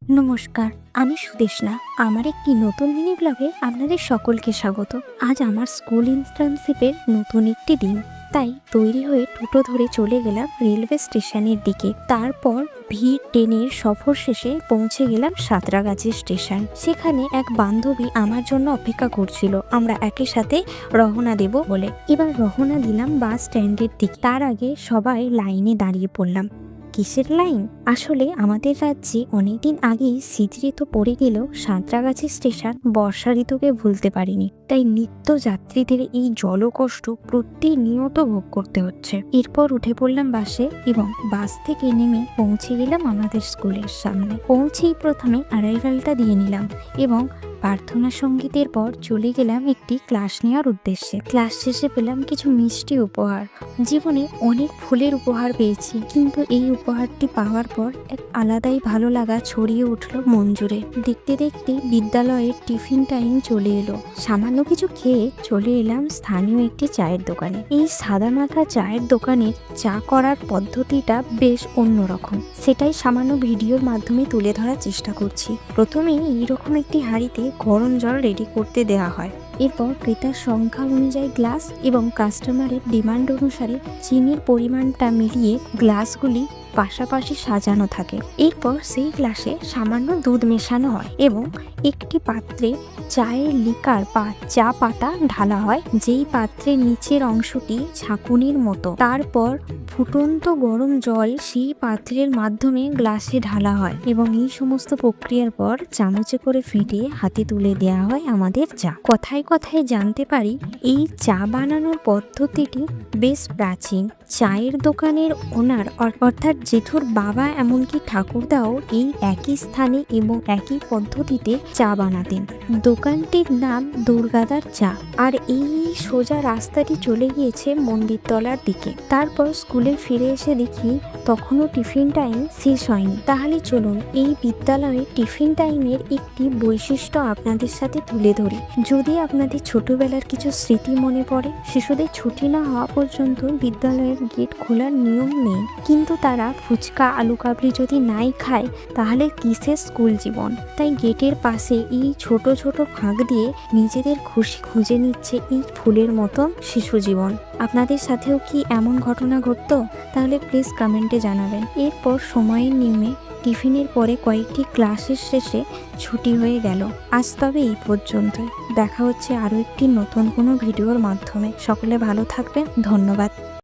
নমস্কার, আমি সুদেশনা। আমার একটি নতুন মিনি ব্লগে আপনাদের সকলকে স্বাগত। আজ আমার স্কুল ইন্টার্নশিপের নতুন একটি দিন, তাই তৈরি হয়ে টোটো ধরে চলে গেলাম রেলওয়ে স্টেশনের দিকে। তারপর ভিড় ট্রেনের সফর শেষে পৌঁছে গেলাম সাঁতরাগাছি স্টেশন। সেখানে এক বান্ধবী আমার জন্য অপেক্ষা করছিল, আমরা একই সাথে রওনা দেব বলে। এবার রওনা দিলাম বাস স্ট্যান্ডের দিকে। তার আগে সবাই লাইনে দাঁড়িয়ে পড়লাম। কিসের লাইন? আসলে আমাদের রাজ্যে অনেকদিন আগেই শীত ঋতু পড়ে গেলেও সাঁতরাগাছি স্টেশন বর্ষা ঋতুকে ভুলতে পারিনি, তাই নিত্য যাত্রীদের এই জলকষ্ট প্রতিনিয়ত ভোগ করতে হচ্ছে। এরপর উঠে পড়লাম বাসে এবং বাস থেকে নেমে পৌঁছে গেলাম আমাদের স্কুলের সামনে। পৌঁছেই প্রথমে অ্যারাইভালটা দিয়ে নিলাম এবং প্রার্থনা সঙ্গীতের পর চলে গেলাম একটি ক্লাস নেওয়ার উদ্দেশ্যে। ক্লাস শেষে পেলাম কিছু মিষ্টি উপহার। জীবনে অনেক ফুলের উপহার পেয়েছি, কিন্তু এই উপহারটি পাওয়ার পর এক আলাদাই ভালো লাগা ছড়িয়ে উঠল মন জুড়ে। দেখতে দেখতে বিদ্যালয়ের টিফিন টাইম চলে এলো। সামান্য কিছু খেয়ে চলে এলাম স্থানীয় একটি চায়ের দোকানে। এই সাদা মাথা চায়ের দোকানের চা করার পদ্ধতিটা বেশ অন্যরকম, সেটাই সামান্য ভিডিওর মাধ্যমে তুলে ধরার চেষ্টা করছি। প্রথমেই এইরকম একটি হাঁড়িতে গরম জল রেডি করতে দেওয়া হয়। এরপর ক্রেতার সংখ্যা অনুযায়ী গ্লাস এবং কাস্টমারের ডিমান্ড অনুসারে চিনির পরিমাণটা মিলিয়ে গ্লাসগুলি পাশাপাশি সাজানো থাকে। এরপর সেই গ্লাসে সামান্য দুধ মেশানো হয় এবং একটি পাত্রে চায়ের লিকার বা চা পাতা ঢালা হয়, যেই পাত্রের নিচের অংশটি ঝাঁকুনির মতো। তারপর ফুটন্ত গরম জল সেই পাত্রের মাধ্যমে গ্লাসে ঢালা হয় এবং এই সমস্ত প্রক্রিয়ার পর চামচে করে ফেটিয়ে হাতে তুলে দেওয়া হয় আমাদের চা। কথায় কথায় জানতে পারি এই চা বানানোর পদ্ধতিটি বেশ প্রাচীন। চায়ের দোকানের ওনার অর্থাৎ জেঠুর বাবা এমনকি ঠাকুরদাও এই একই স্থানে এবং একই পদ্ধতিতে চা বানাতেন। দোকানটির নাম দুর্গাদার চা। আর এই সোজা রাস্তাটি চলে গিয়েছে মন্দিরতলার দিকে। তারপর স্কুলে ফিরে এসে দেখি তখনও টিফিন টাইম শেষ হয়নি। তাহলে চলুন এই বিদ্যালয়ের টিফিন টাইমের একটি বৈশিষ্ট্য আপনাদের সাথে তুলে ধরি। যদি আপনাদের ছোটবেলার কিছু স্মৃতি মনে পড়ে, শিশুদের ছুটি না হওয়া পর্যন্ত বিদ্যালয়ের গেট খোলার নিয়ম নেই, কিন্তু তারা ফুচকা আলু কাবলি যদি নাই খায় তাহলে কিসের স্কুল জীবন। তাই গেটের পাশে এই ছোট ছোট ফাঁক দিয়ে নিজেদের খুশি খুঁজে নিচ্ছে এই ফুলের মতন শিশু জীবন। আপনাদের সাথেও কি এমন ঘটনা ঘটতো? তাহলে প্লিজ কমেন্টে জানাবেন। এরপর সময়ের নিয়মে টিফিনের পরে কয়েকটি ক্লাসের শেষে ছুটি হয়ে গেল। আজ তবে এই পর্যন্তই। দেখা হচ্ছে আরও একটি নতুন কোনো ভিডিওর মাধ্যমে। সকলে ভালো থাকবেন। ধন্যবাদ।